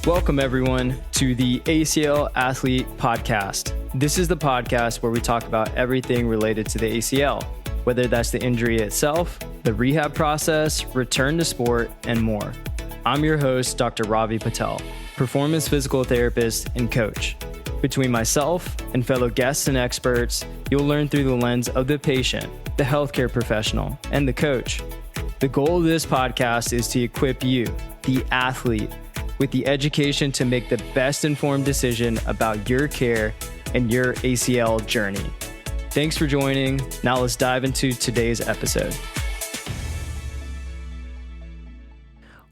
Welcome, everyone, to the ACL Athlete podcast. This is the podcast where we talk about everything related to the ACL, whether that's the injury itself, the rehab process, return to sport, and more. I'm your host, Dr. Ravi Patel, performance physical therapist and coach. Between myself and fellow guests and experts, you'll learn through the lens of the patient, the healthcare professional, and the coach. The goal of this podcast is to equip you, the athlete, with the education to make the best informed decision about your care and your ACL journey. Thanks for joining. Now let's dive into today's episode.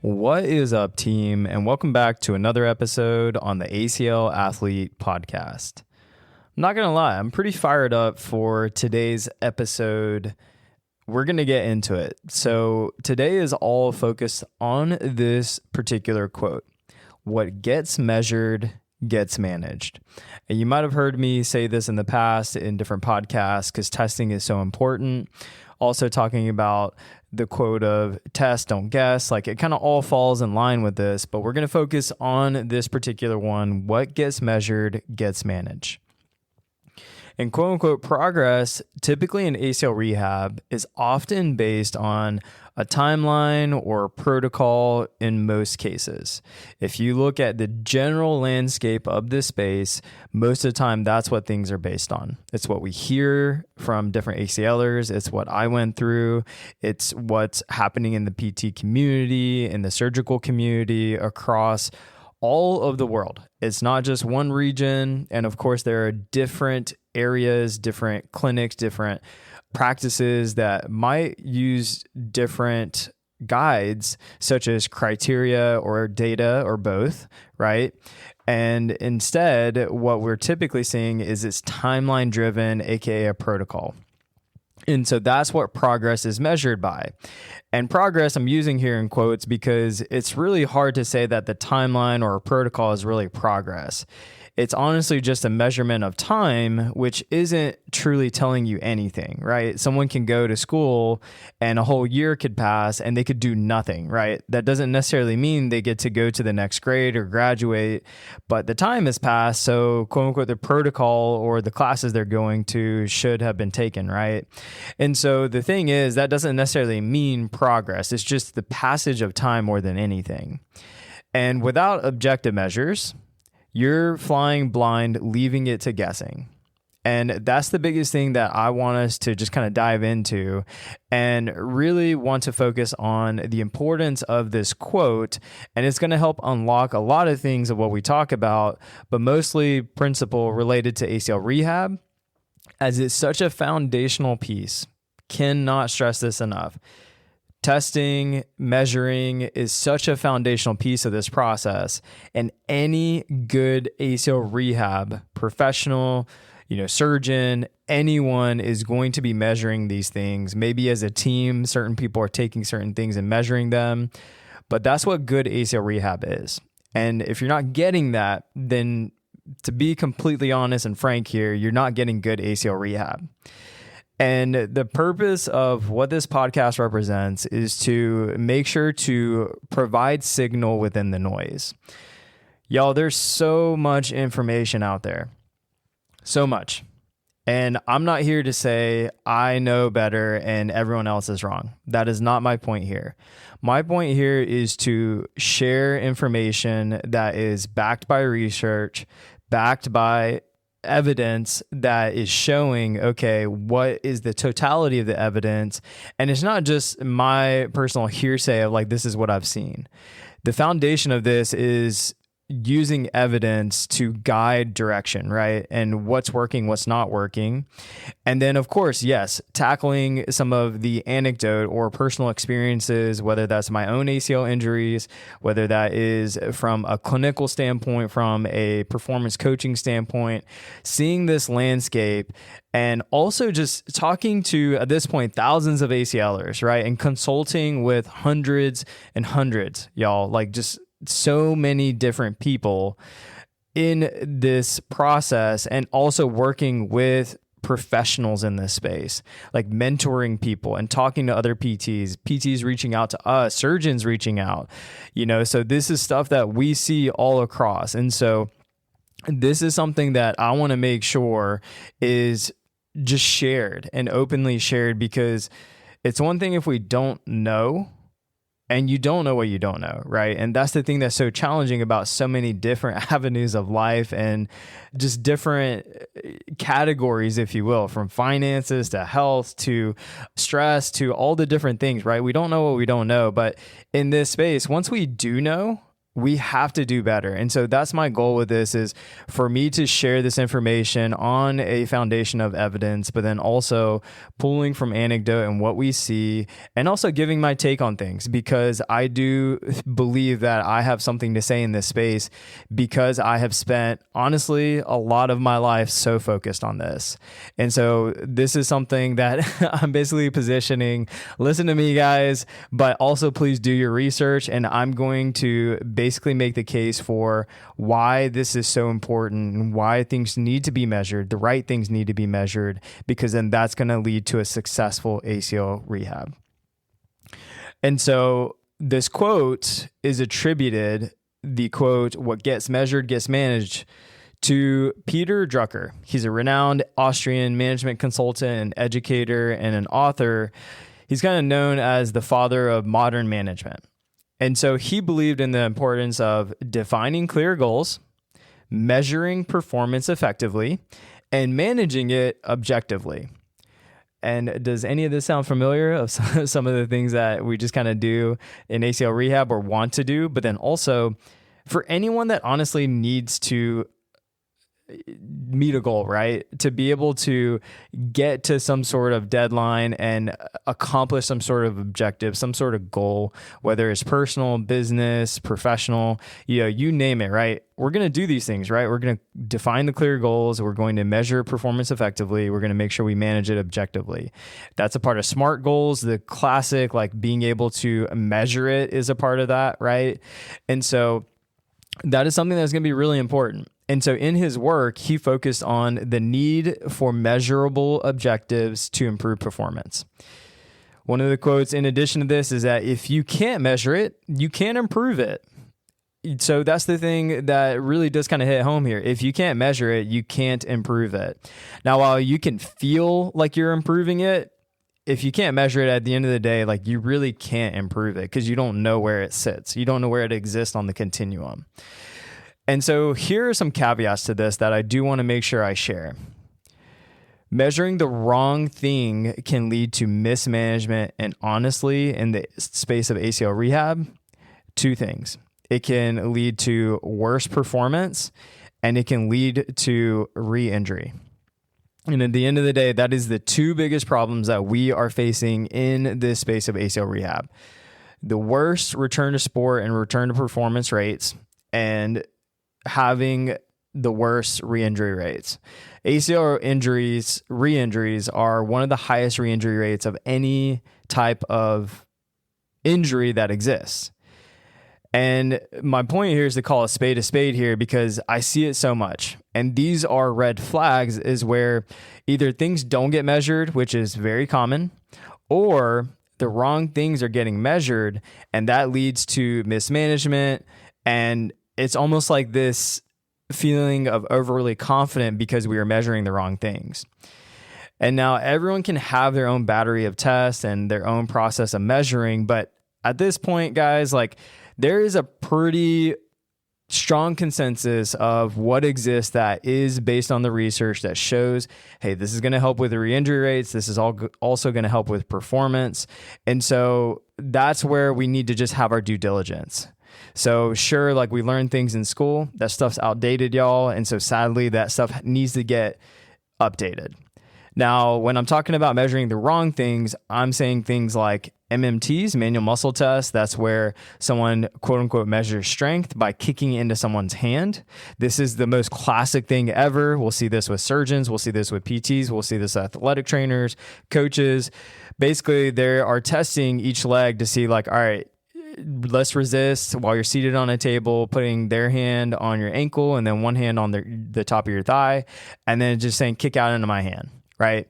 What is up, team? And welcome back to another episode on the ACL Athlete podcast. I'm not going to lie, I'm pretty fired up for today's episode. We're going to get into it. So today is all focused on this particular quote. What gets measured gets managed. And you might have heard me say this in the past in different podcasts because testing is so important. Also talking about the quote of test, don't guess. Like it kind of all falls in line with this, but we're going to focus on this particular one. What gets measured gets managed. And quote unquote progress, typically in ACL rehab, is often based on a timeline or protocol in most cases. If you look at the general landscape of this space, most of the time that's what things are based on. It's what we hear from different ACLers. It's what I went through. It's what's happening in the PT community, in the surgical community, across all of the world. It's not just one region. And of course, there are different areas, different clinics, different practices that might use different guides, such as criteria or data or both, right? And instead, what we're typically seeing is it's timeline driven, aka a protocol. And so that's what progress is measured by. And progress I'm using here in quotes because it's really hard to say that the timeline or a protocol is really progress. It's honestly just a measurement of time, which isn't truly telling you anything, right? Someone can go to school and a whole year could pass and they could do nothing, right? That doesn't necessarily mean they get to go to the next grade or graduate, but the time has passed. So quote unquote, the protocol or the classes they're going to should have been taken, right? And so the thing is, that doesn't necessarily mean progress. It's just the passage of time more than anything. And without objective measures, you're flying blind, leaving it to guessing. And that's the biggest thing that I want us to just kind of dive into and really want to focus on the importance of this quote. And it's going to help unlock a lot of things of what we talk about, but mostly principle related to ACL rehab, as it's such a foundational piece. Cannot stress this enough. Testing, measuring is such a foundational piece of this process, and any good ACL rehab professional, surgeon, anyone is going to be measuring these things. Maybe as a team, certain people are taking certain things and measuring them, but that's what good ACL rehab is. And if you're not getting that, then to be completely honest and frank here, you're not getting good ACL rehab. And the purpose of what this podcast represents is to make sure to provide signal within the noise. Y'all, there's so much information out there. So much. And I'm not here to say I know better and everyone else is wrong. That is not my point here. My point here is to share information that is backed by research, backed by evidence that is showing, okay, what is the totality of the evidence? And it's not just my personal hearsay of like, this is what I've seen. The foundation of this is using evidence to guide direction, right? And what's working, what's not working. And then, of course, yes, tackling some of the anecdote or personal experiences, whether that's my own ACL injuries, whether that is from a clinical standpoint, from a performance coaching standpoint, seeing this landscape, and also just talking to, at this point, thousands of ACLers, right? And consulting with hundreds and hundreds, y'all, like just so many different people in this process, and also working with professionals in this space, like mentoring people and talking to other PTs reaching out to us, surgeons reaching out, so this is stuff that we see all across. And so this is something that I want to make sure is just shared and openly shared, because it's one thing if we don't know, and you don't know what you don't know, right? And that's the thing that's so challenging about so many different avenues of life and just different categories, if you will, from finances to health to stress to all the different things, right? We don't know what we don't know. But in this space, once we do know, we have to do better. And so that's my goal with this, is for me to share this information on a foundation of evidence, but then also pulling from anecdote and what we see, and also giving my take on things, because I do believe that I have something to say in this space, because I have spent, honestly, a lot of my life so focused on this. And so this is something that I'm basically positioning. Listen to me, guys, but also please do your research. And I'm going to basically make the case for why this is so important and why things need to be measured, the right things need to be measured, because then that's going to lead to a successful ACL rehab. And so this quote is attributed, the quote, "What gets measured gets managed," to Peter Drucker. He's a renowned Austrian management consultant, an educator, and an author. He's kind of known as the father of modern management. And so he believed in the importance of defining clear goals, measuring performance effectively, and managing it objectively. And does any of this sound familiar of some of the things that we just kind of do in ACL rehab or want to do? But then also for anyone that honestly needs to meet a goal, right? To be able to get to some sort of deadline and accomplish some sort of objective, some sort of goal, whether it's personal, business, professional, you name it, right? We're going to do these things, right? We're going to define the clear goals. We're going to measure performance effectively. We're going to make sure we manage it objectively. That's a part of SMART goals. The classic, like being able to measure it, is a part of that, right? And so that is something that's going to be really important. And so in his work, he focused on the need for measurable objectives to improve performance. One of the quotes in addition to this is that if you can't measure it, you can't improve it. So that's the thing that really does kind of hit home here. If you can't measure it, you can't improve it. Now, while you can feel like you're improving it, if you can't measure it at the end of the day, like you really can't improve it, because you don't know where it sits. You don't know where it exists on the continuum. And so here are some caveats to this that I do want to make sure I share. Measuring the wrong thing can lead to mismanagement, and honestly, in the space of ACL rehab, two things. It can lead to worse performance, and it can lead to re-injury. And at the end of the day, that is the two biggest problems that we are facing in this space of ACL rehab. The worst return to sport and return to performance rates, and having the worst re-injury rates. ACL injuries, re-injuries, are one of the highest re-injury rates of any type of injury that exists. And my point here is to call a spade here, because I see it so much. And these are red flags, is where either things don't get measured, which is very common, or the wrong things are getting measured, and that leads to mismanagement. And it's almost like this feeling of overly confident because we are measuring the wrong things. And now everyone can have their own battery of tests and their own process of measuring. But at this point, guys, like there is a pretty strong consensus of what exists that is based on the research that shows, hey, this is going to help with the re-injury rates. This is also going to help with performance. And so that's where we need to just have our due diligence. So sure, like we learn things in school, that stuff's outdated, y'all. And so sadly, that stuff needs to get updated. Now, when I'm talking about measuring the wrong things, I'm saying things like MMTs, manual muscle tests. That's where someone, quote unquote, measures strength by kicking into someone's hand. This is the most classic thing ever. We'll see this with surgeons. We'll see this with PTs. We'll see this with athletic trainers, coaches. Basically, they are testing each leg to see like, all right, let's resist while you're seated on a table, putting their hand on your ankle and then one hand on the top of your thigh, and then just saying, kick out into my hand. right?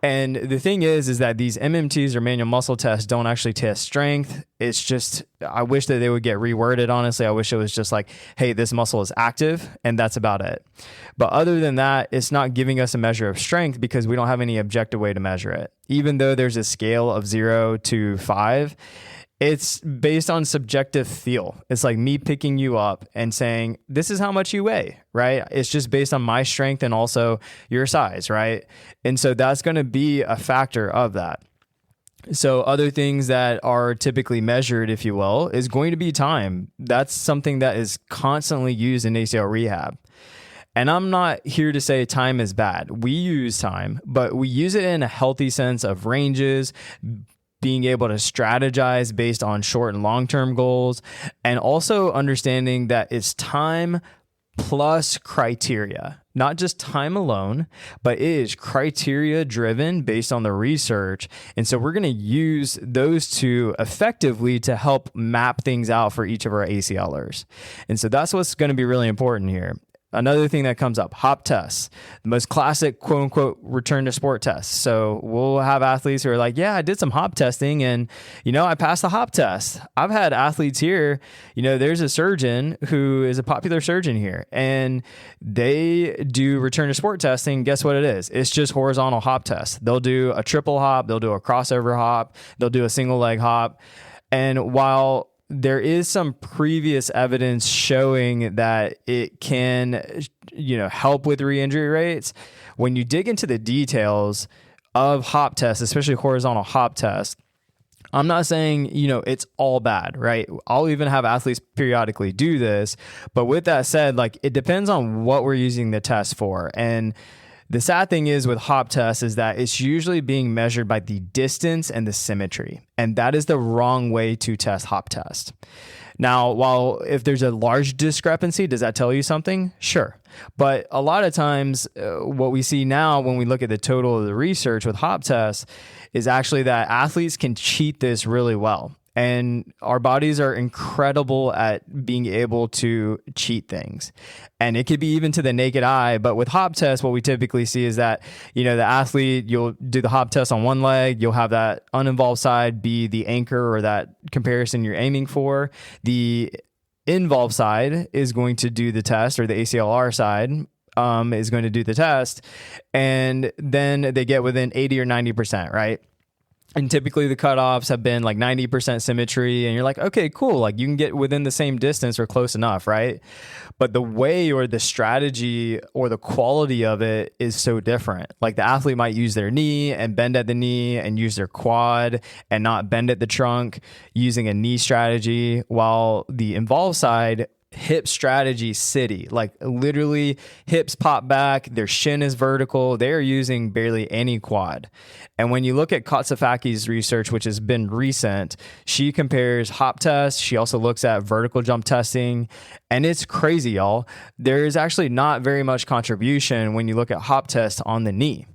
And the thing is that these MMTs or manual muscle tests don't actually test strength. It's just, I wish that they would get reworded, honestly. I wish it was just like, hey, this muscle is active, and that's about it. But other than that, it's not giving us a measure of strength because we don't have any objective way to measure it. Even though there's a scale of 0 to 5, it's based on subjective feel. It's like me picking you up and saying, this is how much you weigh, right? It's just based on my strength and also your size, right? And so that's going to be a factor of that. So other things that are typically measured, if you will, is going to be time. That's something that is constantly used in ACL rehab. And I'm not here to say time is bad. We use time, but we use it in a healthy sense of ranges, being able to strategize based on short and long-term goals, and also understanding that it's time plus criteria, not just time alone, but it is criteria driven based on the research. And so we're going to use those two effectively to help map things out for each of our ACLers. And so that's what's going to be really important here. Another thing that comes up, hop tests, the most classic quote unquote return to sport tests. So we'll have athletes who are like, yeah, I did some hop testing and, I passed the hop test. I've had athletes here, there's a surgeon who is a popular surgeon here and they do return to sport testing. Guess what it is? It's just horizontal hop tests. They'll do a triple hop. They'll do a crossover hop. They'll do a single leg hop. And while there is some previous evidence showing that it can, help with re-injury rates. When you dig into the details of hop tests, especially horizontal hop tests, I'm not saying, it's all bad, right? I'll even have athletes periodically do this. But with that said, it depends on what we're using the test for. And the sad thing is with hop tests is that it's usually being measured by the distance and the symmetry. And that is the wrong way to test hop test. Now, while if there's a large discrepancy, does that tell you something? Sure. But a lot of times what we see now when we look at the total of the research with hop tests is actually that athletes can cheat this really well. And our bodies are incredible at being able to cheat things. And it could be even to the naked eye. But with hop tests, what we typically see is that, the athlete, you'll do the hop test on one leg. You'll have that uninvolved side be the anchor or that comparison you're aiming for. The involved side is going to do the test, or the ACLR side is going to do the test. And then they get within 80 or 90%, right? And typically the cutoffs have been 90% symmetry and you're like, okay, cool. You can get within the same distance or close enough, right? But the way or the strategy or the quality of it is so different. The athlete might use their knee and bend at the knee and use their quad and not bend at the trunk using a knee strategy, while the involved side, hip strategy city, literally hips pop back, their shin is vertical, they're using barely any quad. And when you look at Katsufaki's research, which has been recent, she compares hop tests, she also looks at vertical jump testing, and it's crazy, y'all. There is actually not very much contribution when you look at hop tests on the knee.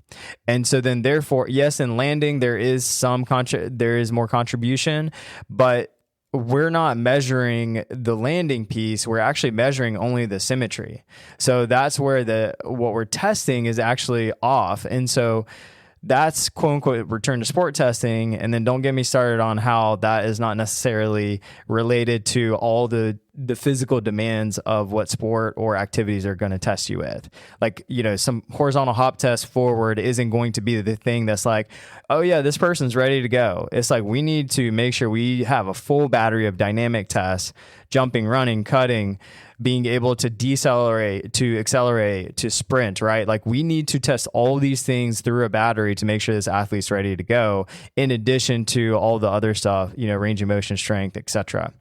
And so then therefore, yes, in landing there is there is more contribution, but we're not measuring the landing piece. We're actually measuring only the symmetry. So that's where what we're testing is actually off. And so that's quote unquote return to sport testing. And then don't get me started on how that is not necessarily related to all the physical demands of what sport or activities are going to test you with. Some horizontal hop test forward isn't going to be the thing that's oh yeah, this person's ready to go. It's we need to make sure we have a full battery of dynamic tests, jumping, running, cutting, being able to decelerate, to accelerate, to sprint, right? We need to test all these things through a battery to make sure this athlete's ready to go, in addition to all the other stuff, range of motion, strength, etc.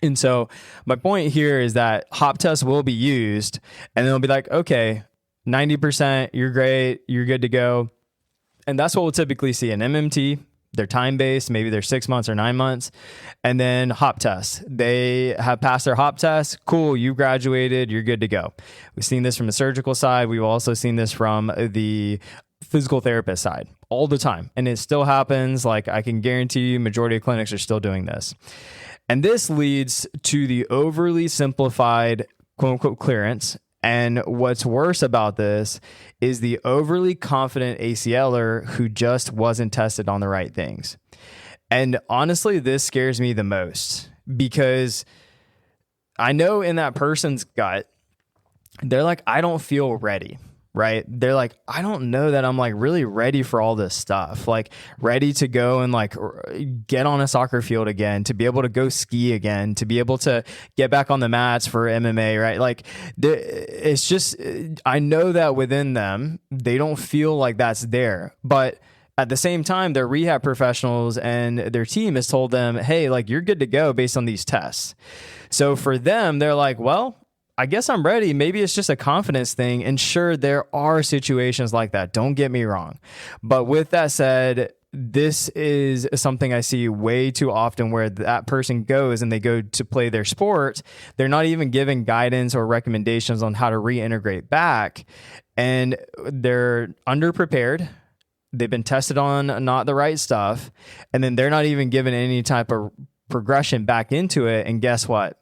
And so my point here is that hop tests will be used and they'll be okay, 90%, you're great, you're good to go. And that's what we'll typically see in MMT. They're time-based, maybe they're 6 months or 9 months. And then hop tests. They have passed their hop test. Cool, you graduated, you're good to go. We've seen this from the surgical side. We've also seen this from the physical therapist side all the time. And it still happens. I can guarantee you majority of clinics are still doing this. And this leads to the overly simplified quote unquote clearance And what's worse about this is the overly confident ACLer who just wasn't tested on the right things. And honestly, this scares me the most because I know in that person's gut, they're like, I don't feel ready, right? They're like, I don't know that I'm like really ready for all this stuff, like ready to go and like get on a soccer field again, to be able to go ski again, to be able to get back on the mats for MMA, right? Like it's just, I know that within them, they don't feel like that's there, but at the same time, they're rehab professionals and their team has told them, hey, like you're good to go based on these tests. So for them, they're like, well, I guess I'm ready. Maybe it's just a confidence thing. And sure, there are situations like that. Don't get me wrong. But with that said, this is something I see way too often where that person goes and they go to play their sport. They're not even given guidance or recommendations on how to reintegrate back. And they're underprepared. They've been tested on not the right stuff. And then they're not even given any type of progression back into it. And guess what?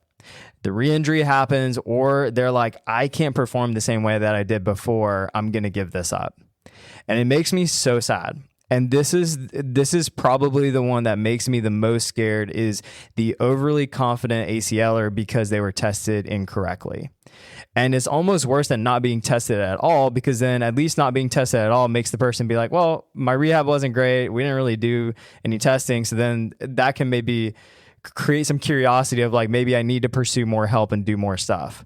The re-injury happens, or they're like, I can't perform the same way that I did before. I'm going to give this up. And it makes me so sad. And this is probably the one that makes me the most scared, is the overly confident ACLer because they were tested incorrectly. And it's almost worse than not being tested at all, because then at least not being tested at all makes the person be like, well, my rehab wasn't great. We didn't really do any testing. So then that can maybe create some curiosity of like, maybe I need to pursue more help and do more stuff.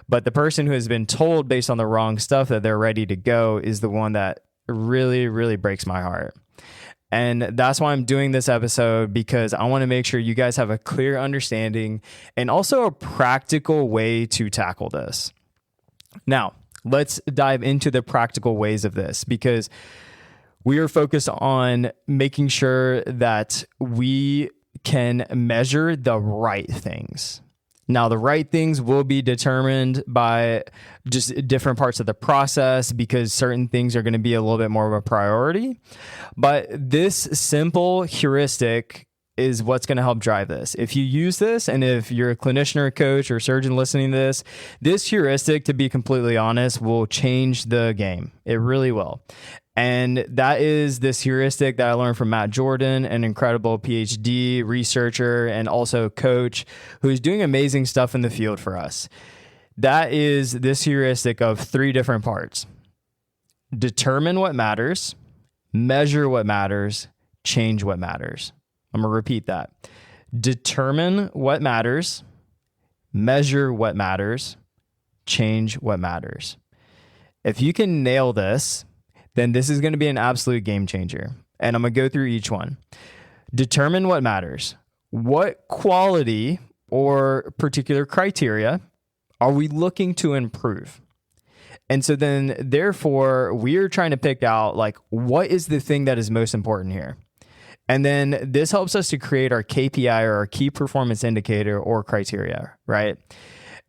But the person who has been told based on the wrong stuff that they're ready to go is the one that really, really breaks my heart. And that's why I'm doing this episode, because I want to make sure you guys have a clear understanding and also a practical way to tackle this. Now, let's dive into the practical ways of this, because we are focused on making sure that we can measure the right things. Now, the right things will be determined by just different parts of the process, because certain things are going to be a little bit more of a priority. But this simple heuristic is what's going to help drive this. If you use this, and if you're a clinician or a coach or surgeon listening to this heuristic, to be completely honest, will change the game. It really will. And that is this heuristic that I learned from Matt Jordan, an incredible PhD researcher and also coach who's doing amazing stuff in the field for us. That is this heuristic of 3 different parts. Determine what matters, measure what matters, change what matters. I'm going to repeat that. Determine what matters, measure what matters, change what matters. If you can nail this, then this is going to be an absolute game changer. And I'm going to go through each one. Determine what matters. What quality or particular criteria are we looking to improve? And so then, therefore, we are trying to pick out, like, what is the thing that is most important here? And then this helps us to create our KPI, or our key performance indicator or criteria, right?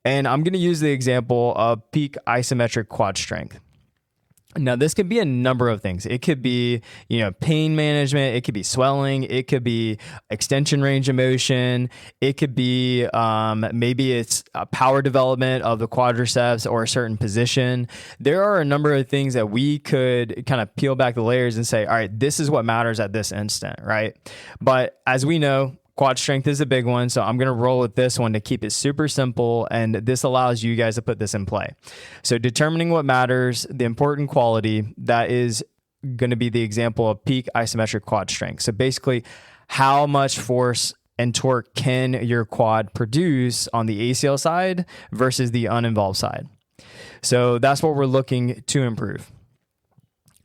And I'm going to use the example of peak isometric quad strength. Now, this could be a number of things. It could be, pain management. It could be swelling. It could be extension range of motion. It could be maybe it's power development of the quadriceps or a certain position. There are a number of things that we could kind of peel back the layers and say, all right, this is what matters at this instant, right? But as we know, quad strength is a big one, so I'm going to roll with this one to keep it super simple, and this allows you guys to put this in play. So determining what matters, the important quality, that is going to be the example of peak isometric quad strength. So basically, how much force and torque can your quad produce on the ACL side versus the uninvolved side? So that's what we're looking to improve.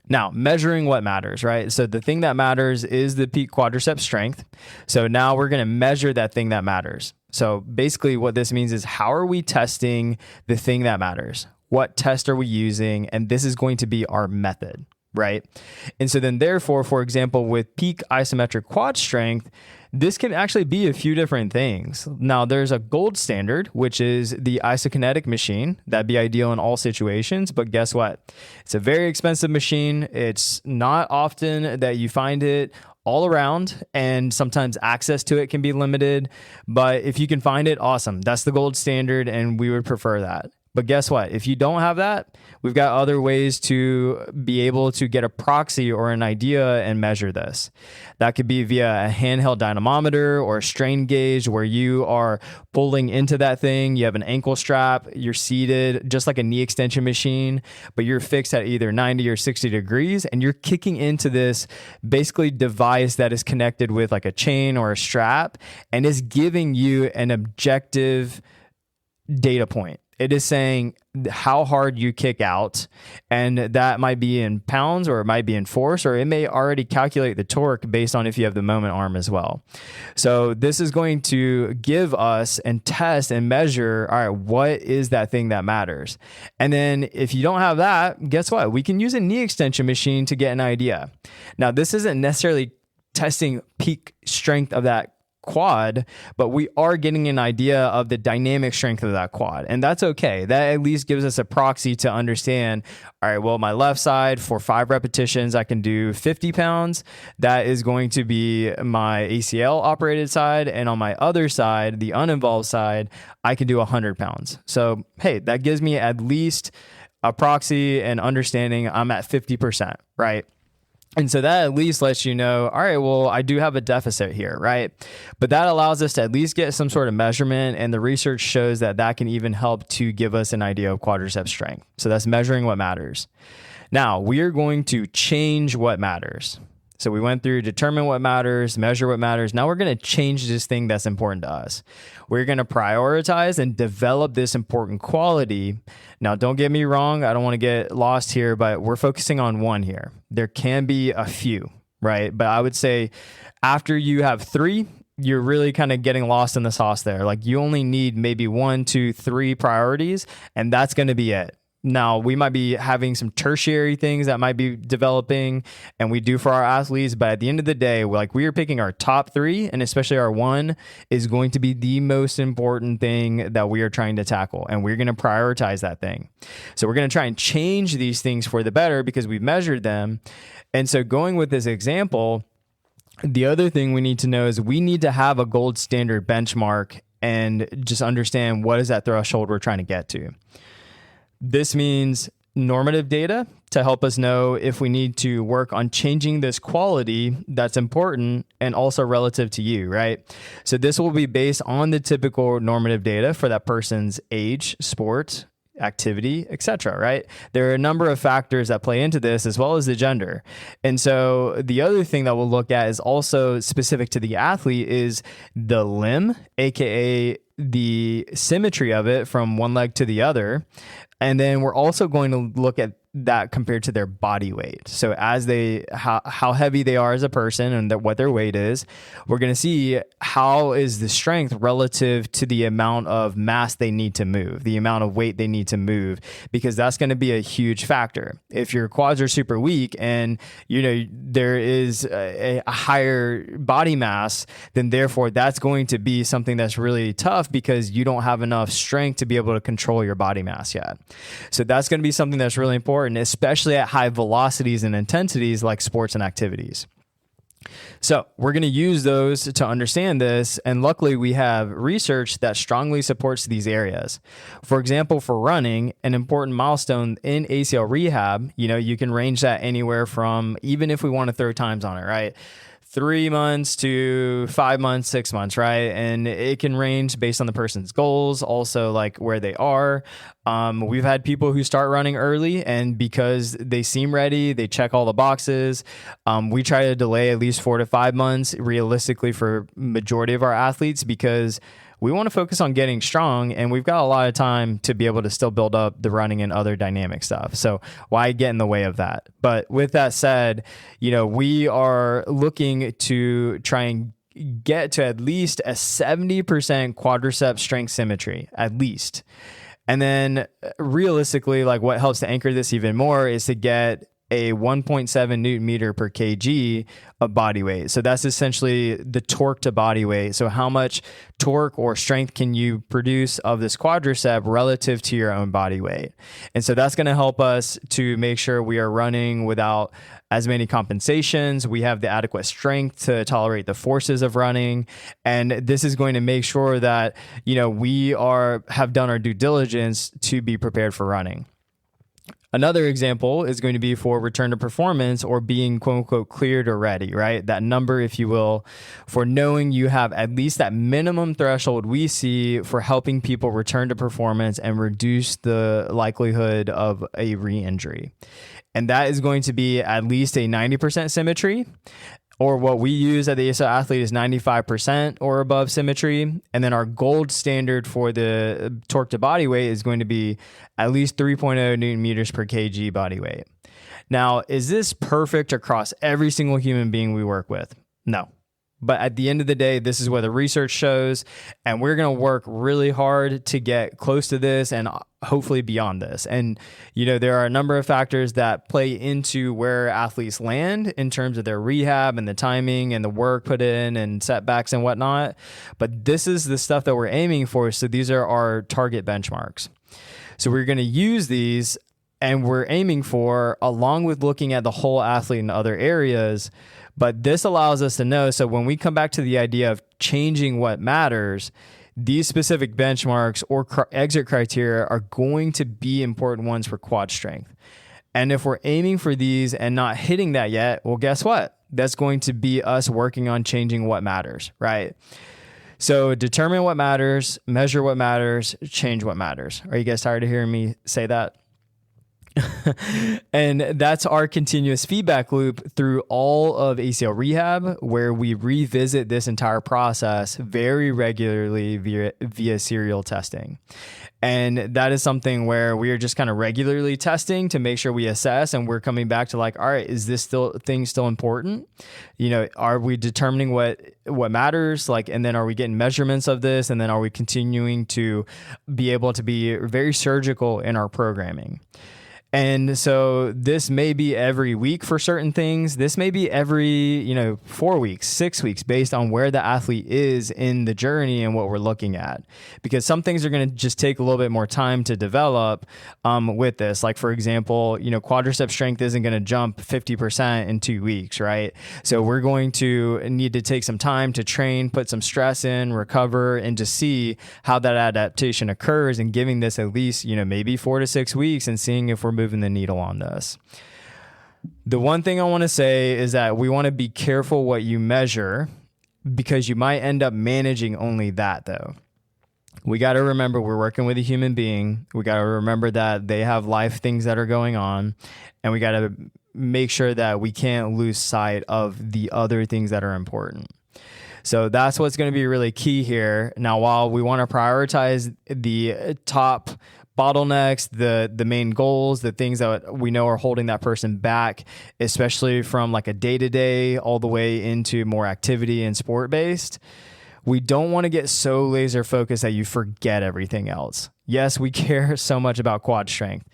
Now, measuring what matters, right? So the thing that matters is the peak quadriceps strength. So now we're going to measure that thing that matters. So basically what this means is, how are we testing the thing that matters? What test are we using? And this is going to be our method, right? And so then therefore, for example, with peak isometric quad strength, this can actually be a few different things. Now, there's a gold standard, which is the isokinetic machine. That'd be ideal in all situations. But guess what? It's a very expensive machine. It's not often that you find it all around, and sometimes access to it can be limited. But if you can find it, awesome. That's the gold standard, and we would prefer that. But guess what? If you don't have that, we've got other ways to be able to get a proxy or an idea and measure this. That could be via a handheld dynamometer or a strain gauge where you are pulling into that thing. You have an ankle strap, you're seated just like a knee extension machine, but you're fixed at either 90 or 60 degrees, and you're kicking into this basically device that is connected with like a chain or a strap and is giving you an objective data point. It is saying how hard you kick out, and that might be in pounds or it might be in force, or it may already calculate the torque based on if you have the moment arm as well. So this is going to give us and test and measure, all right, what is that thing that matters? And then if you don't have that, guess what? We can use a knee extension machine to get an idea. Now, this isn't necessarily testing peak strength of that quad, but we are getting an idea of the dynamic strength of that quad. And that's okay. That at least gives us a proxy to understand, all right, well, my left side for 5 repetitions, I can do 50 pounds. That is going to be my ACL operated side. And on my other side, the uninvolved side, I can do 100 pounds. So, hey, that gives me at least a proxy and understanding I'm at 50%, right? And so that at least lets you know, all right, well, I do have a deficit here, right? But that allows us to at least get some sort of measurement, and the research shows that that can even help to give us an idea of quadriceps strength. So that's measuring what matters. Now, we are going to change what matters. So we went through determine what matters, measure what matters. Now we're going to change this thing that's important to us. We're going to prioritize and develop this important quality. Now, don't get me wrong. I don't want to get lost here, but we're focusing on one here. There can be a few, right? But I would say after you have 3, you're really kind of getting lost in the sauce there. Like you only need maybe 1, 2, 3 priorities, and that's going to be it. Now, we might be having some tertiary things that might be developing, and we do for our athletes, but at the end of the day, we are picking our top 3, and especially our 1 is going to be the most important thing that we are trying to tackle, and we're going to prioritize that thing. So we're going to try and change these things for the better because we've measured them. And so going with this example, the other thing we need to know is we need to have a gold standard benchmark and just understand what is that threshold we're trying to get to. This means normative data to help us know if we need to work on changing this quality that's important and also relative to you, right? So this will be based on the typical normative data for that person's age, sport, activity, etc., right? There are a number of factors that play into this as well as the gender. And so the other thing that we'll look at is also specific to the athlete is the limb, aka the symmetry of it from one leg to the other. And then we're also going to look at that compared to their body weight. So as how heavy they are as a person and what their weight is, we're going to see how is the strength relative to the amount of mass they need to move, the amount of weight they need to move, because that's going to be a huge factor. If your quads are super weak and there is a higher body mass, then therefore that's going to be something that's really tough because you don't have enough strength to be able to control your body mass yet. So that's going to be something that's really important, especially at high velocities and intensities like sports and activities. So we're going to use those to understand this. And luckily we have research that strongly supports these areas. For example, for running, an important milestone in ACL rehab, you can range that anywhere from, even if we want to throw times on it, right? 3 months to 5 months, 6 months, right? And it can range based on the person's goals, also like where they are. We've had people who start running early, and because they seem ready, they check all the boxes. We try to delay at least 4 to 5 months realistically for majority of our athletes because we want to focus on getting strong, and we've got a lot of time to be able to still build up the running and other dynamic stuff. So why get in the way of that? But with that said, we are looking to try and get to at least a 70% quadriceps strength symmetry, at least. And then realistically, what helps to anchor this even more is to get a 1.7 Newton meter per kg of body weight. So that's essentially the torque to body weight. So how much torque or strength can you produce of this quadricep relative to your own body weight? And so that's going to help us to make sure we are running without as many compensations. We have the adequate strength to tolerate the forces of running. And this is going to make sure that, we have done our due diligence to be prepared for running. Another example is going to be for return to performance, or being quote unquote cleared or ready, right? That number, if you will, for knowing you have at least that minimum threshold we see for helping people return to performance and reduce the likelihood of a re-injury. And that is going to be at least a 90% symmetry, or what we use at the ACL Athlete is 95% or above symmetry. And then our gold standard for the torque to body weight is going to be at least 3.0 Newton meters per kg body weight. Now, is this perfect across every single human being we work with? No. But at the end of the day, this is what the research shows, and we're going to work really hard to get close to this and hopefully beyond this. And, there are a number of factors that play into where athletes land in terms of their rehab and the timing and the work put in and setbacks and whatnot. But this is the stuff that we're aiming for. So these are our target benchmarks. So we're going to use these, and we're aiming for, along with looking at the whole athlete in other areas. But this allows us to know, so when we come back to the idea of changing what matters, these specific benchmarks or exit criteria are going to be important ones for quad strength. And if we're aiming for these and not hitting that yet, well, guess what? That's going to be us working on changing what matters, right? So determine what matters, measure what matters, change what matters. Are you guys tired of hearing me say that? And that's our continuous feedback loop through all of ACL rehab, where we revisit this entire process very regularly via serial testing. And that is something where we are just kind of regularly testing to make sure we assess, and we're coming back to all right, is this thing still important? Are we determining what matters? And then are we getting measurements of this? And then are we continuing to be able to be very surgical in our programming? And so this may be every week for certain things. This may be every, 4 weeks, 6 weeks, based on where the athlete is in the journey and what we're looking at. Because some things are going to just take a little bit more time to develop with this. Like, for example, quadricep strength isn't going to jump 50% in 2 weeks, right? So we're going to need to take some time to train, put some stress in, recover, and to see how that adaptation occurs, and giving this at least, maybe 4 to 6 weeks, and seeing if we're moving the needle on this. The one thing I want to say is that we want to be careful what you measure, because you might end up managing only that, though. We got to remember we're working with a human being. We got to remember that they have life things that are going on, and we got to make sure that we can't lose sight of the other things that are important. So that's what's going to be really key here. Now, while we want to prioritize the top bottlenecks, the main goals, the things that we know are holding that person back, especially from a day-to-day all the way into more activity and sport-based, we don't want to get so laser focused that you forget everything else. Yes, we care so much about quad strength,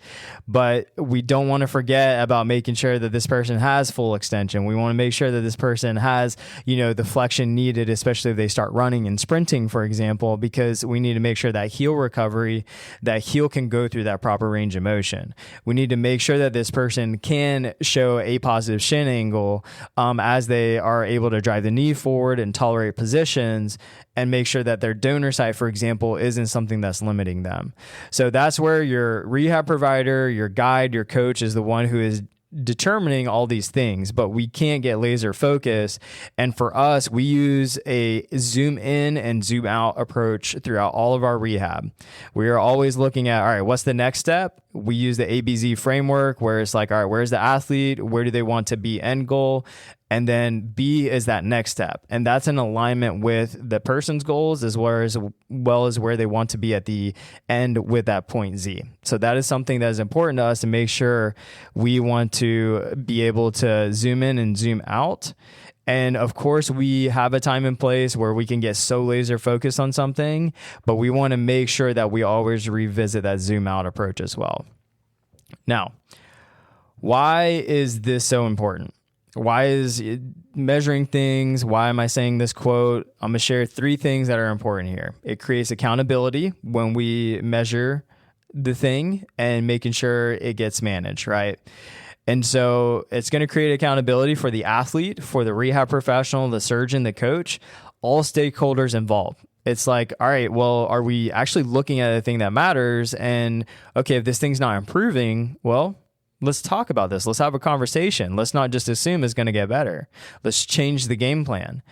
but we don't want to forget about making sure that this person has full extension. We want to make sure that this person has, the flexion needed, especially if they start running and sprinting, for example, because we need to make sure that heel recovery, that heel can go through that proper range of motion. We need to make sure that this person can show a positive shin angle as they are able to drive the knee forward and tolerate positions, and make sure that their donor site, for example, isn't something that's limiting them. So that's where your rehab provider, your guide, your coach is the one who is determining all these things, but we can't get laser focused. And for us, we use a zoom in and zoom out approach throughout all of our rehab. We are always looking at, all right, what's the next step? We use the ABZ framework, where it's all right, where's the athlete? Where do they want to be? End goal. And then B is that next step. And that's in alignment with the person's goals as well as where they want to be at the end with that point Z. So that is something that is important to us to make sure we want to be able to zoom in and zoom out. And of course, we have a time and place where we can get so laser focused on something, but we want to make sure that we always revisit that zoom out approach as well. Now, Why is this so important? Why is measuring things? Why am I saying this quote? I'm going to share 3 things that are important here. It creates accountability when we measure the thing and making sure it gets managed, right? And so it's going to create accountability for the athlete, for the rehab professional, the surgeon, the coach, all stakeholders involved. It's like, all right, well, are we actually looking at the thing that matters? And okay, if this thing's not improving, well, let's talk about this. Let's have a conversation. Let's not just assume it's going to get better. Let's change the game plan.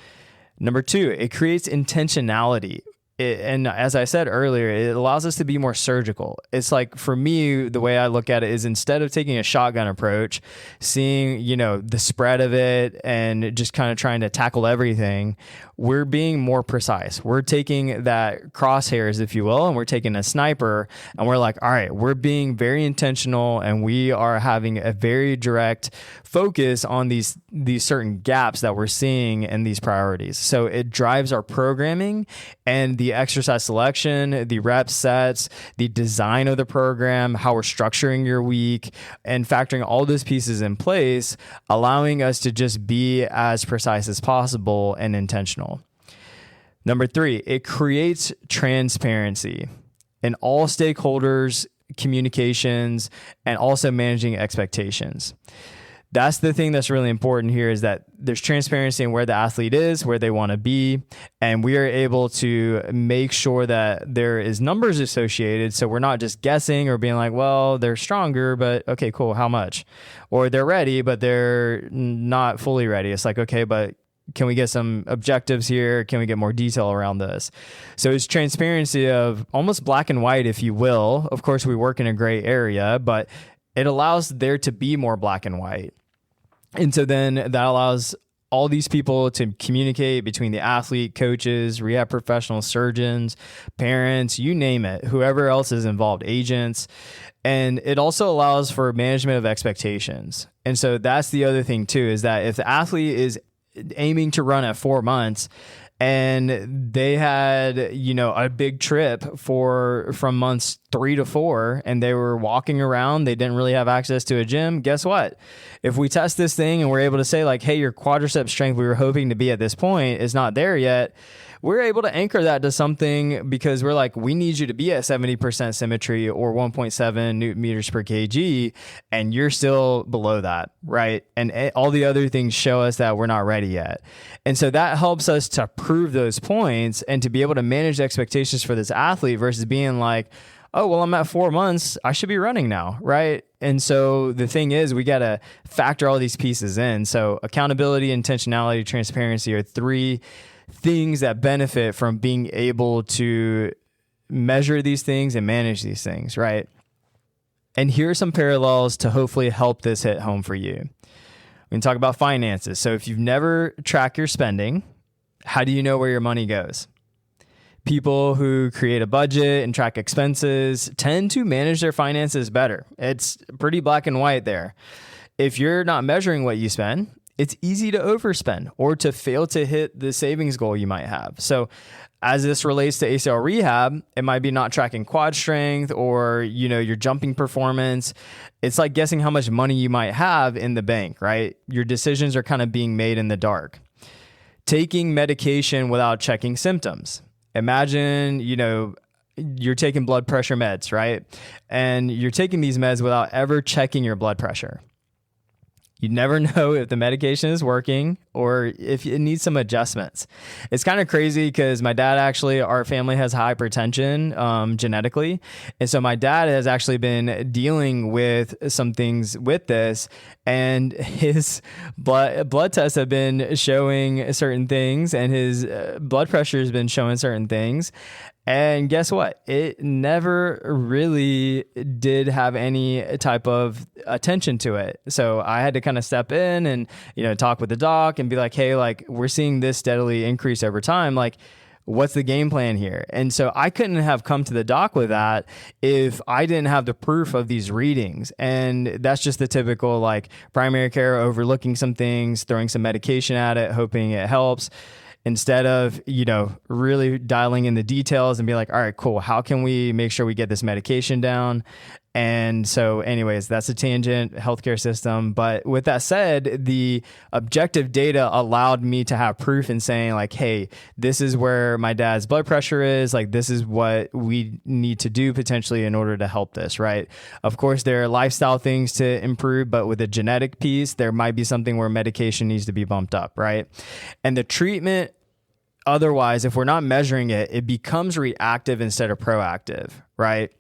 Number 2, it creates intentionality. And as I said earlier, it allows us to be more surgical. It's like, for me, the way I look at it is, instead of taking a shotgun approach, seeing, the spread of it and just kind of trying to tackle everything, we're being more precise. We're taking that crosshairs, if you will, and we're taking a sniper, and we're like, all right, we're being very intentional, and we are having a very direct focus on these certain gaps that we're seeing in these priorities. So it drives our programming and the exercise selection, the rep sets, the design of the program, how we're structuring your week, and factoring all those pieces in place, allowing us to just be as precise as possible and intentional. Number 3, it creates transparency in all stakeholders' communications and also managing expectations. That's the thing that's really important here, is that there's transparency in where the athlete is, where they want to be, and we are able to make sure that there is numbers associated. So we're not just guessing or being like, well, they're stronger, but okay, cool, how much? Or they're ready, but they're not fully ready. It's like, okay, but can we get some objectives here? Can we get more detail around this? So it's transparency of almost black and white, if you will. Of course, we work in a gray area, but it allows there to be more black and white. And so then that allows all these people to communicate between the athlete, coaches, rehab professionals, surgeons, parents, you name it, whoever else is involved, agents. And it also allows for management of expectations. And so that's the other thing too, is that if the athlete is aiming to run at 4 months, and they had, a big trip from months 3 to 4, and they were walking around, they didn't really have access to a gym. Guess what? If we test this thing and we're able to say like, hey, your quadricep strength we were hoping to be at this point is not there yet, we're able to anchor that to something, because we're like, we need you to be at 70% symmetry or 1.7 Newton meters per kg, and you're still below that, right? And all the other things show us that we're not ready yet. And so that helps us to prove those points and to be able to manage expectations for this athlete versus being like, oh, well, I'm at 4 months, I should be running now, right? And so the thing is, we got to factor all these pieces in. So accountability, intentionality, transparency are 3 things that benefit from being able to measure these things and manage these things, right? And here are some parallels to hopefully help this hit home for you. We can talk about finances. So if you've never tracked your spending, how do you know where your money goes? People who create a budget and track expenses tend to manage their finances better. It's pretty black and white there. If you're not measuring what you spend, it's easy to overspend or to fail to hit the savings goal you might have. So as this relates to ACL rehab, it might be not tracking quad strength or, your jumping performance. It's like guessing how much money you might have in the bank, right? Your decisions are kind of being made in the dark. Taking medication without checking symptoms. Imagine, you're taking blood pressure meds, right? And you're taking these meds without ever checking your blood pressure. You never know if the medication is working or if it needs some adjustments. It's kind of crazy because my dad our family has hypertension genetically. And so my dad has actually been dealing with some things with this, and his blood tests have been showing certain things, and his blood pressure has been showing certain things. And guess what? It never really did have any type of attention to it. So I had to kind of step in and, talk with the doc and be like, hey, like, we're seeing this steadily increase over time. Like, what's the game plan here? And so I couldn't have come to the doc with that if I didn't have the proof of these readings. And that's just the typical like primary care overlooking some things, throwing some medication at it, hoping it helps, instead of, really dialing in the details and be like, all right, cool. How can we make sure we get this medication down? And so anyways, that's a tangent, healthcare system. But with that said, the objective data allowed me to have proof in saying like, hey, this is where my dad's blood pressure is. Like, this is what we need to do potentially in order to help this, right? Of course, there are lifestyle things to improve, but with a genetic piece, there might be something where medication needs to be bumped up, right? And the treatment, otherwise, if we're not measuring it, it becomes reactive instead of proactive, right?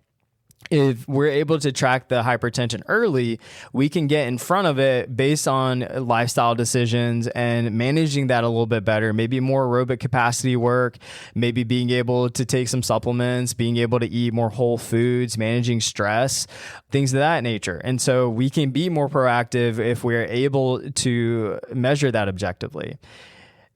If we're able to track the hypertension early, we can get in front of it based on lifestyle decisions and managing that a little bit better. Maybe more aerobic capacity work, maybe being able to take some supplements, being able to eat more whole foods, managing stress, things of that nature. And so we can be more proactive if we're able to measure that objectively.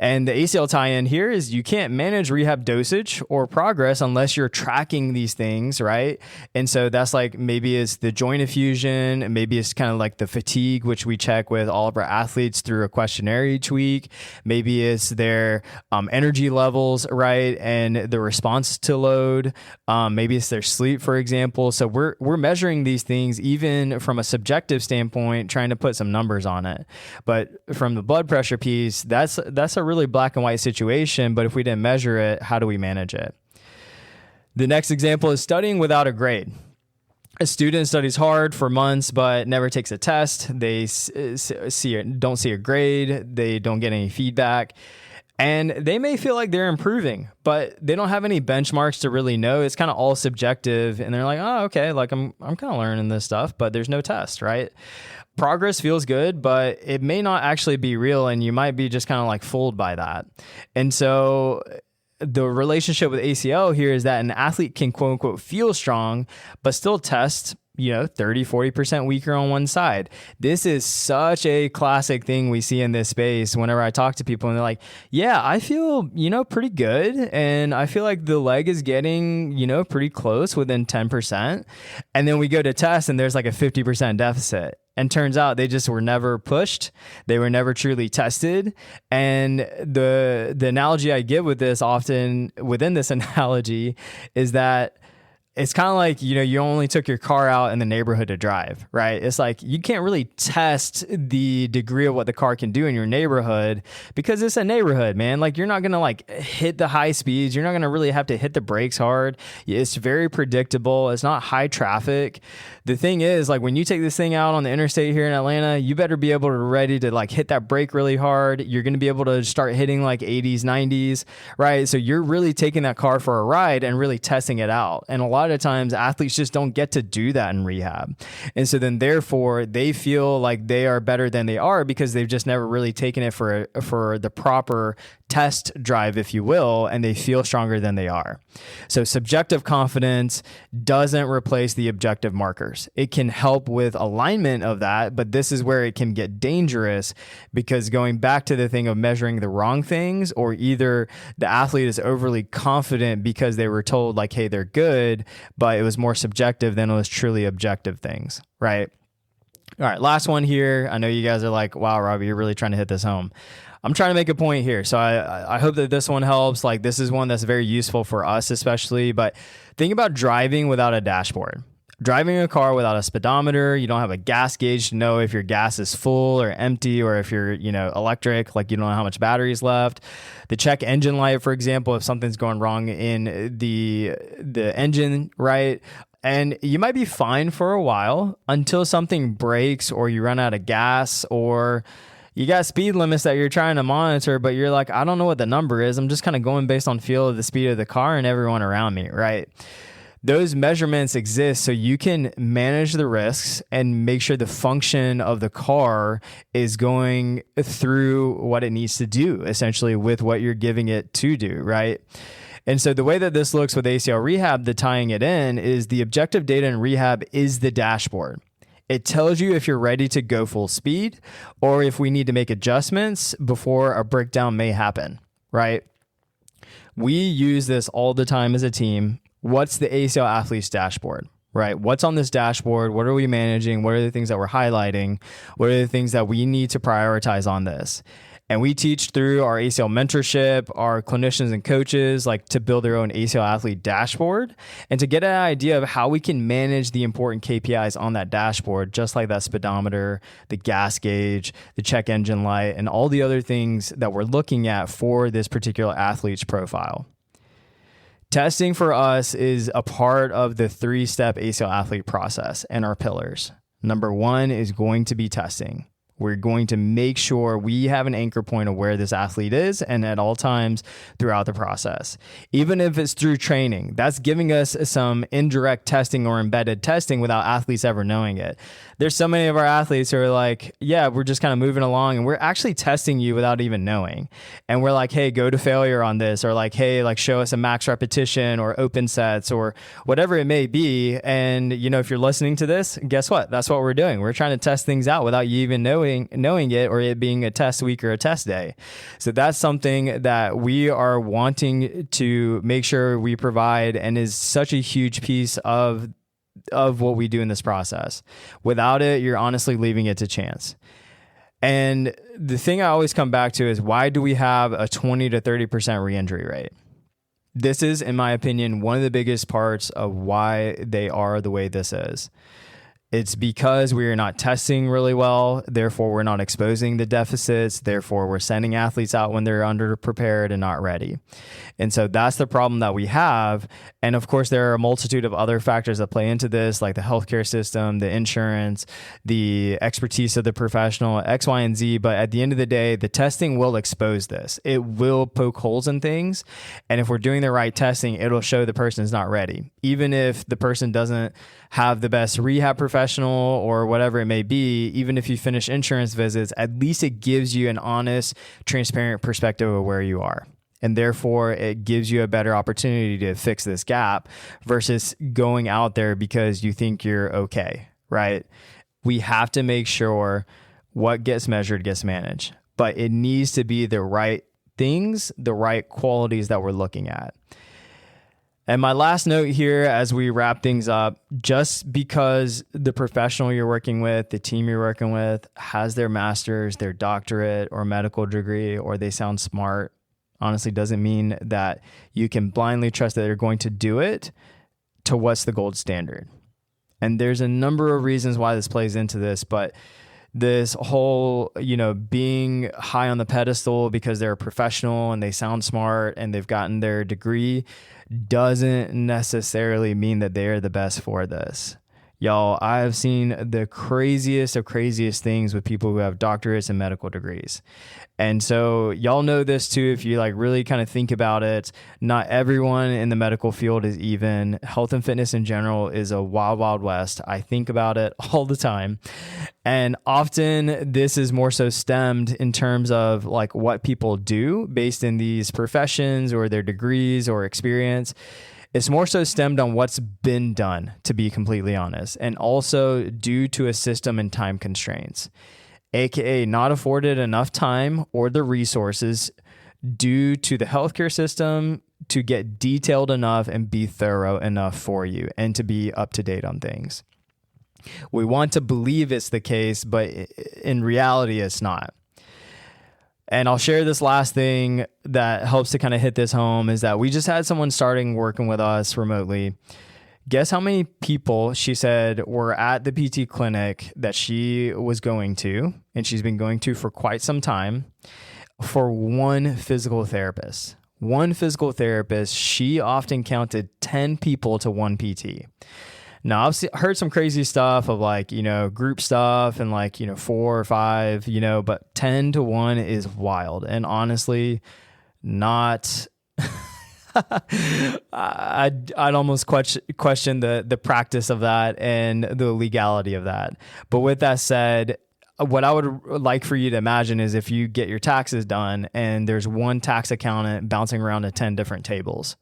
And the ACL tie-in here is you can't manage rehab dosage or progress unless you're tracking these things, right? And so that's like, maybe it's the joint effusion, maybe it's kind of like the fatigue, which we check with all of our athletes through a questionnaire each week. Maybe it's their energy levels, right? And the response to load. Maybe it's their sleep, for example. So we're measuring these things even from a subjective standpoint, trying to put some numbers on it. But from the blood pressure piece, that's a really black and white situation, but if we didn't measure it, how do we manage it? The next example is studying without a grade. A student studies hard for months, but never takes a test. They don't see a grade. They don't get any feedback. And they may feel like they're improving, but they don't have any benchmarks to really know. It's kind of all subjective. And they're like, oh, okay, like I'm kind of learning this stuff, but there's no test, right? Progress feels good, but it may not actually be real, and you might be just kind of like fooled by that. And so the relationship with ACL here is that an athlete can quote unquote feel strong, but still test 30, 40% weaker on one side. This is such a classic thing we see in this space whenever I talk to people and they're like, yeah, I feel, pretty good. And I feel like the leg is getting, pretty close within 10%. And then we go to test and there's like a 50% deficit. And turns out they just were never pushed. They were never truly tested. And the analogy I give with this often within this analogy is that it's kind of like, you only took your car out in the neighborhood to drive, right? It's like you can't really test the degree of what the car can do in your neighborhood because it's a neighborhood, man. Like, you're not going to like hit the high speeds. You're not going to really have to hit the brakes hard. It's very predictable. It's not high traffic. The thing is, like, when you take this thing out on the interstate here in Atlanta, you better be able to ready to like hit that brake really hard. You're going to be able to start hitting like 80s, 90s, right? So you're really taking that car for a ride and really testing it out. And a lot of times athletes just don't get to do that in rehab. And so then therefore they feel like they are better than they are because they've just never really taken it for the proper test drive, if you will, and they feel stronger than they are. So subjective confidence doesn't replace the objective markers. It can help with alignment of that, but this is where it can get dangerous because going back to the thing of measuring the wrong things, or either the athlete is overly confident because they were told like, hey, they're good, but it was more subjective than it was truly objective things, right? All right, last one here. I know you guys are like, wow, Robbie, you're really trying to hit this home. I'm trying to make a point here. So I hope that this one helps. Like, this is one that's very useful for us, especially, but think about driving without a dashboard. Driving a car without a speedometer, you don't have a gas gauge to know if your gas is full or empty, or if you're, electric, like you don't know how much battery is left. The check engine light, for example, if something's going wrong in the engine, right? And you might be fine for a while until something breaks or you run out of gas, or you got speed limits that you're trying to monitor, but you're like, I don't know what the number is. I'm just kind of going based on feel of the speed of the car and everyone around me, right? Those measurements exist so you can manage the risks and make sure the function of the car is going through what it needs to do, essentially, with what you're giving it to do, right? And so the way that this looks with ACL rehab, the tying it in, is the objective data in rehab is the dashboard. It tells you if you're ready to go full speed or if we need to make adjustments before a breakdown may happen, right? We use this all the time as a team. What's the ACL Athlete's dashboard, right? What's on this dashboard? What are we managing? What are the things that we're highlighting? What are the things that we need to prioritize on this? And we teach through our ACL mentorship, our clinicians and coaches, like to build their own ACL athlete dashboard and to get an idea of how we can manage the important KPIs on that dashboard, just like that speedometer, the gas gauge, the check engine light, and all the other things that we're looking at for this particular athlete's profile. Testing for us is a part of the 3-step ACL athlete process and our pillars. Number 1 is going to be testing. We're going to make sure we have an anchor point of where this athlete is and at all times throughout the process. Even if it's through training, that's giving us some indirect testing or embedded testing without athletes ever knowing it. There's so many of our athletes who are like, yeah, we're just kind of moving along and we're actually testing you without even knowing. And we're like, hey, go to failure on this, or like, hey, like show us a max repetition or open sets or whatever it may be. And if you're listening to this, guess what? That's what we're doing. We're trying to test things out without you even knowing it or it being a test week or a test day. So that's something that we are wanting to make sure we provide and is such a huge piece of what we do in this process. Without it, you're honestly leaving it to chance. And the thing I always come back to is, why do we have a 20 to 30% re-injury rate? This is, in my opinion, one of the biggest parts of why they are the way this is. It's because we are not testing really well. Therefore, we're not exposing the deficits. Therefore, we're sending athletes out when they're underprepared and not ready. And so that's the problem that we have. And of course, there are a multitude of other factors that play into this, like the healthcare system, the insurance, the expertise of the professional, X, Y, and Z. But at the end of the day, the testing will expose this. It will poke holes in things. And if we're doing the right testing, it'll show the person is not ready. Even if the person doesn't have the best rehab professional or whatever it may be, even if you finish insurance visits, at least it gives you an honest, transparent perspective of where you are. And therefore, it gives you a better opportunity to fix this gap versus going out there because you think you're okay, right? We have to make sure what gets measured gets managed, but it needs to be the right things, the right qualities that we're looking at. And my last note here as we wrap things up, just because the professional you're working with, the team you're working with has their master's, their doctorate or medical degree, or they sound smart, honestly doesn't mean that you can blindly trust that they're going to do it to what's the gold standard. And there's a number of reasons why this plays into this, but this whole, being high on the pedestal because they're a professional and they sound smart and they've gotten their degree doesn't necessarily mean that they're the best for this. Y'all, I've seen the craziest of craziest things with people who have doctorates and medical degrees. And so y'all know this too, if you really kind of think about it. Not everyone in the medical field is even. Health and fitness in general is a wild, wild west. I think about it all the time. And often this is more so stemmed in terms of what people do based in these professions or their degrees or experience. It's more so stemmed on what's been done, to be completely honest, and also due to a system and time constraints, aka not afforded enough time or the resources due to the healthcare system to get detailed enough and be thorough enough for you and to be up to date on things. We want to believe it's the case, but in reality, it's not. And I'll share this last thing that helps to kind of hit this home is that we just had someone starting working with us remotely. Guess how many people, she said, were at the PT clinic that she was going to, and she's been going to for quite some time, for one physical therapist. One physical therapist, she often counted 10 people to one PT. Now, I've heard some crazy stuff of group stuff and 4 or 5, but 10 to 1 is wild. And honestly, not, I'd almost question the practice of that and the legality of that. But with that said, what I would like for you to imagine is if you get your taxes done and there's one tax accountant bouncing around to 10 different tables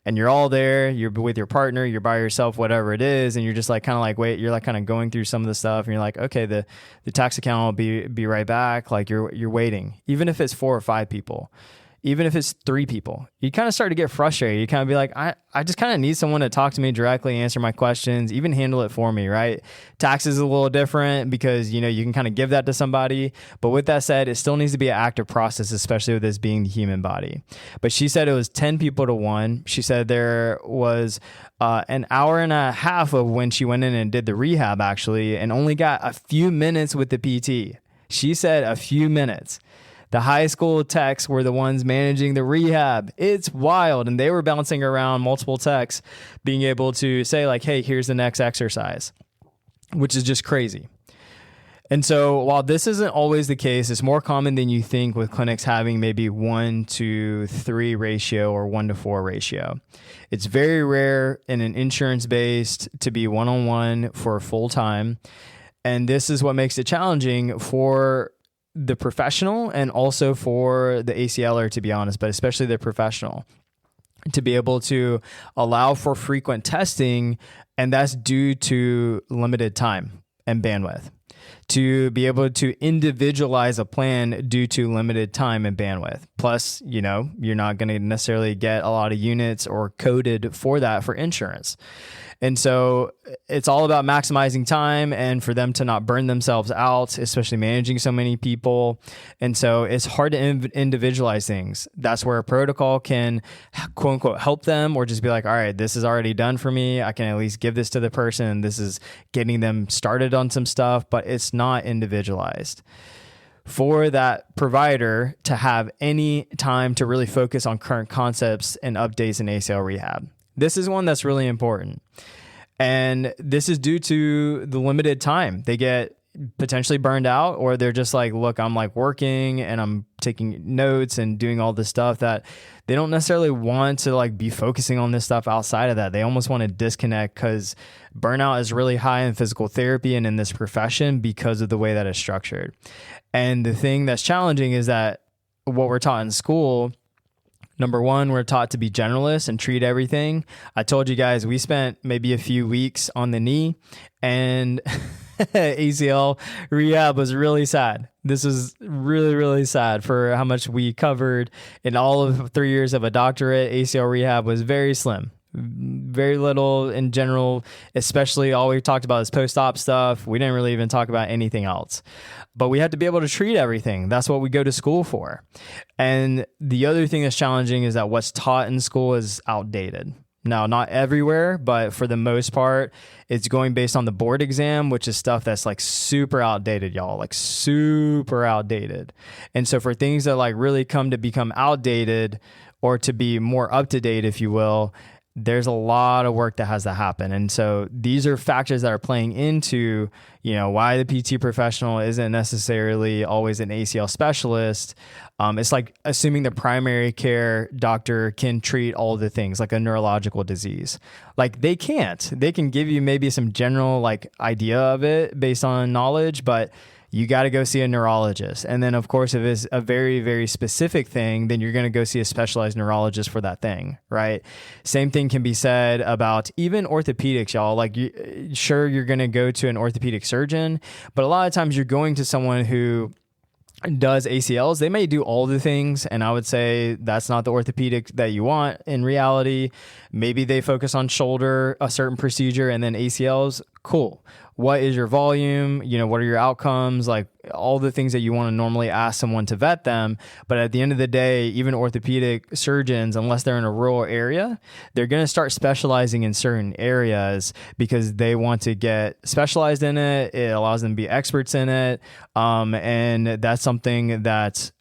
and you're all there, you're with your partner, you're by yourself, whatever it is. And you're just wait, you're kind of going through some of the stuff and you're like, okay, the tax accountant will be right back. You're waiting, even if it's 4 or 5 people, even if it's 3 people, you kind of start to get frustrated. You kind of be like, I just kind of need someone to talk to me directly, answer my questions, even handle it for me, right? Taxes is a little different because, you can kind of give that to somebody. But with that said, it still needs to be an active process, especially with this being the human body. But she said it was 10 people to 1. She said there was an hour and a half of when she went in and did the rehab actually, and only got a few minutes with the PT. She said a few minutes. The high school techs were the ones managing the rehab. It's wild. And they were bouncing around multiple techs, being able to say like, hey, here's the next exercise, which is just crazy. And so while this isn't always the case, it's more common than you think with clinics having maybe 1-to-3 ratio or 1-to-4 ratio. It's very rare in an insurance-based to be one-on-one for full time. And this is what makes it challenging for the professional and also for the ACLer, to be honest, but especially the professional, to be able to allow for frequent testing. And that's due to limited time and bandwidth. To be able to individualize a plan due to limited time and bandwidth. Plus, you're not going to necessarily get a lot of units or coded for that for insurance. And so it's all about maximizing time and for them to not burn themselves out, especially managing so many people. And so it's hard to individualize things. That's where a protocol can, quote unquote, help them, or just be like, all right, this is already done for me. I can at least give this to the person. This is getting them started on some stuff, but it's not individualized. For that provider to have any time to really focus on current concepts and updates in ACL rehab. This is one that's really important. And this is due to the limited time. They get potentially burned out, or they're just like, look, I'm like working and I'm taking notes and doing all this stuff that they don't necessarily want to like be focusing on this stuff outside of that. They almost want to disconnect because burnout is really high in physical therapy and in this profession because of the way that it's structured. And the thing that's challenging is that what we're taught in school, number one, we're taught to be generalists and treat everything. I told you guys, we spent maybe a few weeks on the knee, and ACL rehab was really sad. This was really, really sad for how much we covered in all of 3 years of a doctorate. ACL rehab was very slim. Very little in general, especially all we talked about is post-op stuff. We didn't really even talk about anything else. But we had to be able to treat everything. That's what we go to school for. And the other thing that's challenging is that what's taught in school is outdated. Now, not everywhere, but for the most part, it's going based on the board exam, which is stuff that's like super outdated, y'all, like super outdated. And so for things that like really come to become outdated or to be more up to date, if you will, there's a lot of work that has to happen. And so these are factors that are playing into, why the PT professional isn't necessarily always an ACL specialist. It's like assuming the primary care doctor can treat all the things like a neurological disease. Like they can't. They can give you maybe some general like idea of it based on knowledge, but you got to go see a neurologist. And then, of course, if it's a very, very specific thing, then you're going to go see a specialized neurologist for that thing, right? Same thing can be said about even orthopedics, y'all. Like, sure, you're going to go to an orthopedic surgeon, but a lot of times you're going to someone who does ACLs. They may do all the things, and I would say that's not the orthopedic that you want in reality. Maybe they focus on shoulder, a certain procedure, and then ACLs. Cool. What is your volume? What are your outcomes? Like all the things that you want to normally ask someone to vet them. But at the end of the day, even orthopedic surgeons, unless they're in a rural area, they're going to start specializing in certain areas because they want to get specialized in it. It allows them to be experts in it. And that's something that,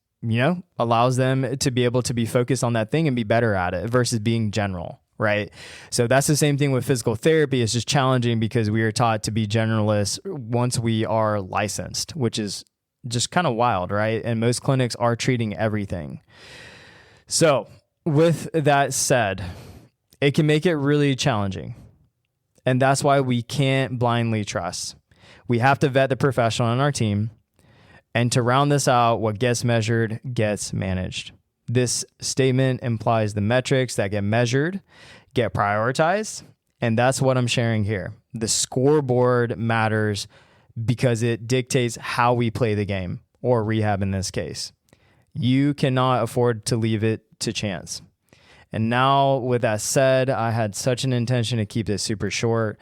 allows them to be able to be focused on that thing and be better at it versus being general. Right. So that's the same thing with physical therapy. It's just challenging because we are taught to be generalists once we are licensed, which is just kind of wild. Right. And most clinics are treating everything. So with that said, it can make it really challenging. And that's why we can't blindly trust. We have to vet the professional on our team. And to round this out, what gets measured gets managed. This statement implies the metrics that get measured, get prioritized, and that's what I'm sharing here. The scoreboard matters because it dictates how we play the game, or rehab in this case. You cannot afford to leave it to chance. And now with that said, I had such an intention to keep this super short,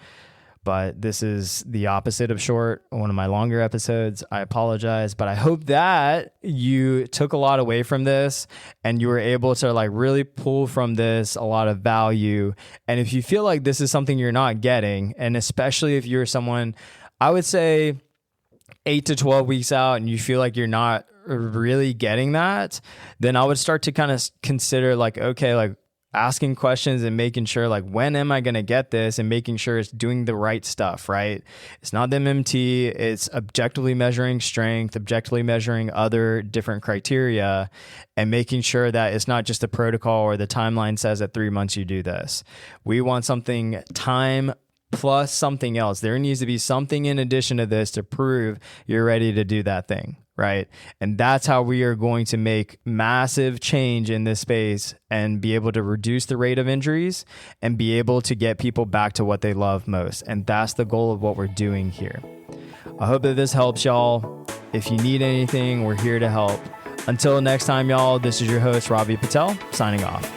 but this is the opposite of short, one of my longer episodes. I apologize, but I hope that you took a lot away from this and you were able to like really pull from this a lot of value. And if you feel like this is something you're not getting, and especially if you're someone, I would say 8 to 12 weeks out and you feel like you're not really getting that, then I would start to kind of consider like, okay, like asking questions and making sure like, when am I going to get this, and making sure it's doing the right stuff, right? It's not the MMT, it's objectively measuring strength, objectively measuring other different criteria, and making sure that it's not just a protocol or the timeline says at 3 months you do this. We want something time plus something else. There needs to be something in addition to this to prove you're ready to do that thing, right? And that's how we are going to make massive change in this space and be able to reduce the rate of injuries and be able to get people back to what they love most. And that's the goal of what we're doing here. I hope that this helps y'all. If you need anything, we're here to help. Until next time, y'all, this is your host, Robbie Patel, signing off.